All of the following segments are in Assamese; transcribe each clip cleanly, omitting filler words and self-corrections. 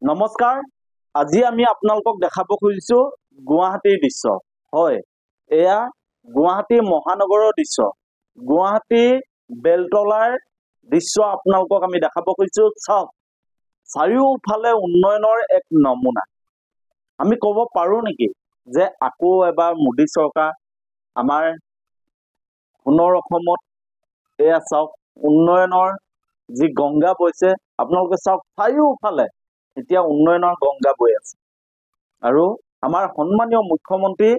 নমস্কাৰ। আজি আমি আপোনালোকক দেখাব খুজিছো গুৱাহাটীৰ দৃশ্য। হয়, এয়া গুৱাহাটী মহানগৰৰ দৃশ্য। গুৱাহাটী বেলতলাৰ দৃশ্য আপোনালোকক আমি দেখাব খুজিছো। চাওক, চাৰিওফালে উন্নয়নৰ এক নমুনা। আমি ক'ব পাৰো নেকি যে আকৌ এবাৰ মোদী চৰকাৰ আমাৰ পুনৰ অসমত এয়া চাওক উন্নয়নৰ যি গংগা বৈছে। আপোনালোকে চাওক, চাৰিওফালে এতিয়া উন্নয়নৰ গংগা বৈ আছে। আৰু আমাৰ সন্মানীয় মুখ্যমন্ত্ৰী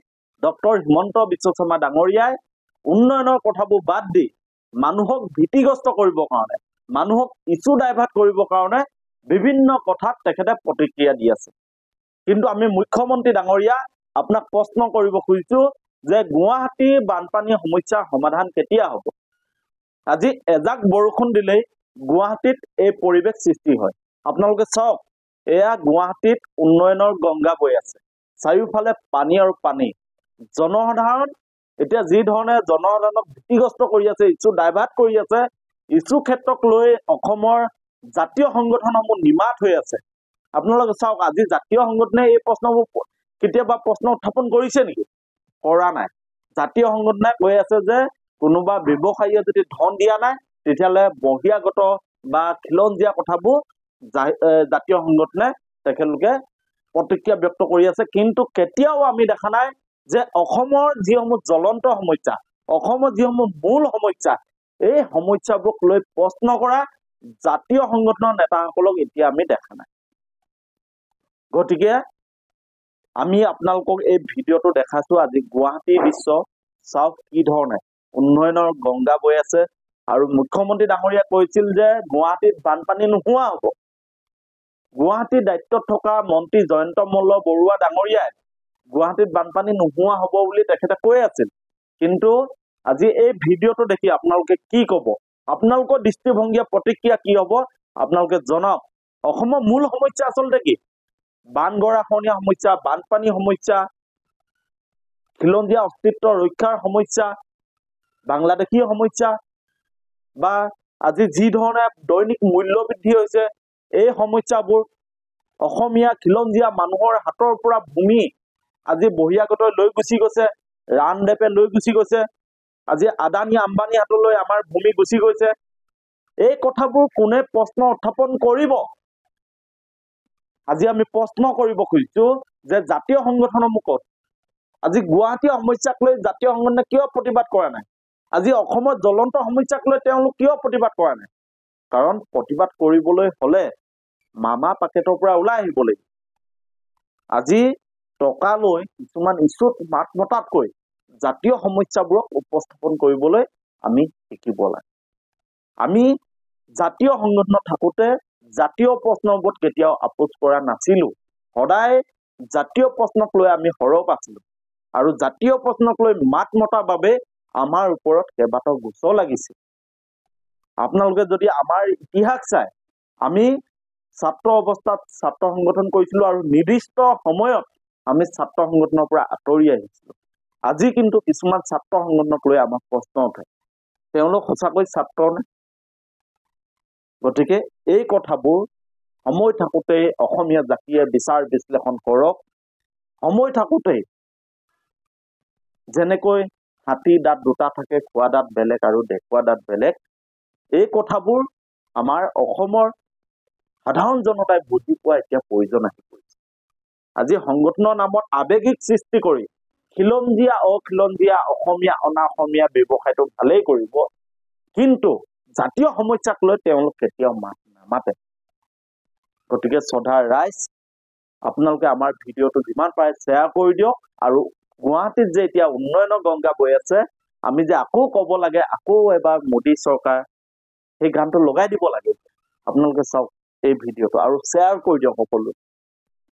ডক্টৰ হিমন্ত বিশ্ব শৰ্মা ডাঙৰীয়াই উন্নয়নৰ কথাবোৰ বাদ দি মানুহক ভীতিগ্ৰস্ত কৰিবৰ কাৰণে, মানুহক ইছ্যু ডাইভাৰ্ট কৰিবৰ কাৰণে বিভিন্ন কথাত তেখেতে প্ৰতিক্ৰিয়া দি আছে। কিন্তু আমি মুখ্যমন্ত্ৰী ডাঙৰীয়া আপোনাক প্ৰশ্ন কৰিব খুজিছো যে গুৱাহাটীৰ বানপানীৰ সমস্যাৰ সমাধান কেতিয়া হ'ব? আজি এজাক বৰষুণ দিলেই গুৱাহাটীত এই পৰিৱেশ সৃষ্টি হয়। আপোনালোকে চাওক, এয়া গুৱাহাটীত উন্নয়নৰ গংগা বৈ আছে। চাৰিওফালে পানী আৰু পানী। জনসাধাৰণ এতিয়া যি ধৰণে জনসাধাৰণক ভীতিগ্ৰস্ত কৰি আছে, ইছ্যু ডাইভাৰ্ট কৰি আছে, ইছ্যু ক্ষেত্ৰক লৈ অসমৰ জাতীয় সংগঠনসমূহ নিমাত হৈ আছে। আপোনালোকে চাওক, আজি জাতীয় সংগঠনে এই প্ৰশ্নবোৰ কেতিয়াবা প্ৰশ্ন উত্থাপন কৰিছে নেকি? কৰা নাই। জাতীয় সংগঠনে কৈ আছে যে কোনোবা ব্যৱসায়ীয়ে যদি ধন দিয়া নাই তেতিয়াহ'লে বহিৰাগত বা খিলঞ্জীয়া কথাবোৰ জাতীয় সংগঠনে তেখেতলোকে প্ৰতিক্ৰিয়া ব্যক্ত কৰি আছে। কিন্তু কেতিয়াও আমি দেখা নাই যে অসমৰ যিসমূহ জ্বলন্ত সমস্যা, অসমৰ যিসমূহ মূল সমস্যা, এই সমস্যাবোৰক লৈ প্ৰশ্ন কৰা জাতীয় সংগঠনৰ নেতাসকলক এতিয়া আমি দেখা নাই। গতিকে আমি আপোনালোকক এই ভিডিঅ'টো দেখাইছো। আজি গুৱাহাটীৰ দৃশ্য চাওক কি ধৰণে উন্নয়নৰ গংগা বৈ আছে। আৰু মুখ্যমন্ত্ৰী ডাঙৰীয়াই কৈছিল যে গুৱাহাটীত বানপানী নোহোৱা হ'ব। গুৱাহাটীৰ দায়িত্বত থকা মন্ত্ৰী জয়ন্ত মল্ল বৰুৱা ডাঙৰীয়াই গুৱাহাটীত বানপানী নোহোৱা হ'ব বুলি তেখেতে কৈ আছিল। কিন্তু আজি এই ভিডিঅ'টো দেখি আপোনালোকে কি ক'ব? আপোনালোকৰ দৃষ্টিভংগী প্ৰতিক্ৰিয়া কি হ'ব আপোনালোকে জনাওক। অসমৰ মূল সমস্যা আচলতে কি? বানগৰাখহনীয়া সমস্যা, বানপানী সমস্যা, খিলঞ্জীয়া অস্তিত্ব ৰক্ষাৰ সমস্যা, বাংলাদেশী সমস্যা, বা আজি যি ধৰণে দৈনিক মূল্য বৃদ্ধি হৈছে, এই সমস্যাবোৰ অসমীয়া খিলঞ্জীয়া মানুহৰ হাতৰ পৰা ভূমি আজি বহিৰাগতই লৈ গুচি গৈছে, ৰানডেপে লৈ গুচি গৈছে, আজি আদানী আম্বানী হাতলৈ আমাৰ ভূমি গুচি গৈছে। এই কথাবোৰ কোনে প্ৰশ্ন উত্থাপন কৰিব? আজি আমি প্ৰশ্ন কৰিব খুজিছো যে জাতীয় সংগঠনসমূহ ক'ত? আজি গুৱাহাটীৰ সমস্যাক লৈ জাতীয় সংগঠনে কিয় প্ৰতিবাদ কৰা নাই? আজি অসমৰ জ্বলন্ত সমস্যাক লৈ তেওঁলোক কিয় প্ৰতিবাদ কৰা নাই? কাৰণ প্ৰতিবাদ কৰিবলৈ হলে মামা পাকেটৰ পৰা ওলাই আহিব লাগিব। আজি টকা লৈ কিছুমান ইছ্যুত মাত মতাতকৈ জাতীয় সমস্যাবোৰক উপস্থাপন কৰিবলৈ আমি শিকিব লাগে। আমি জাতীয় সংগঠনত থাকোঁতে জাতীয় প্ৰশ্নৰ ওপৰত কেতিয়াও আপোচ কৰা নাছিলো। সদায় জাতীয় প্ৰশ্নক লৈ আমি সৰব আছিলো। আৰু জাতীয় প্ৰশ্নক লৈ মাত মতাৰ বাবে আমাৰ ওপৰত কেইবাটাও গোচৰ লাগিছিল। আপোনালোকে যদি আমাৰ ইতিহাস চাই, আমি ছাত্ৰ অৱস্থাত ছাত্ৰ সংগঠন কৰিছিলো আৰু নিৰ্দিষ্ট সময়ত আমি ছাত্ৰ সংগঠনৰ পৰা আঁতৰি আহিছিলো। আজি কিন্তু কিছুমান ছাত্ৰ সংগঠনক লৈ আমাক প্ৰশ্ন উঠে, তেওঁলোক সঁচাকৈ ছাত্ৰ নে? গতিকে এই কথাবোৰ সময় থাকোঁতে অসমীয়া জাতিয়ে বিচাৰ বিশ্লেষণ কৰক। সময় থাকোঁতে যেনেকৈ হাতীৰ দাঁত দুটা থাকে, খোৱা দাঁত বেলেগ আৰু দেখুওৱা দাঁত বেলেগ, এই কথাবোৰ আমাৰ অসমৰ সাধাৰণ জনতাই বুজি পোৱা এতিয়া প্ৰয়োজন আহি পৰিছে। আজি সংগঠনৰ নামত আৱেগিক সৃষ্টি কৰি খিলঞ্জীয়া অখিলঞ্জীয়া, অসমীয়া অনা অসমীয়া ব্যৱসায়টো ভালেই কৰিব, কিন্তু জাতীয় সমস্যাক লৈ তেওঁলোক কেতিয়াও মাত নামাতে। গতিকে শ্ৰদ্ধাৰ ৰাইজ, আপোনালোকে আমাৰ ভিডিঅ'টো যিমান পাৰে শ্বেয়াৰ কৰি দিয়ক। আৰু গুৱাহাটীত যে এতিয়া উন্নয়নৰ গংগা বৈ আছে, আমি যে আকৌ ক'ব লাগে আকৌ এবাৰ মোদী চৰকাৰ, সেই গানটো লগাই দিব লাগে। আপোনালোকে চাওক এই ভিডিঅ'টো আৰু শ্বেয়াৰ কৰি দিয়ক সকলো।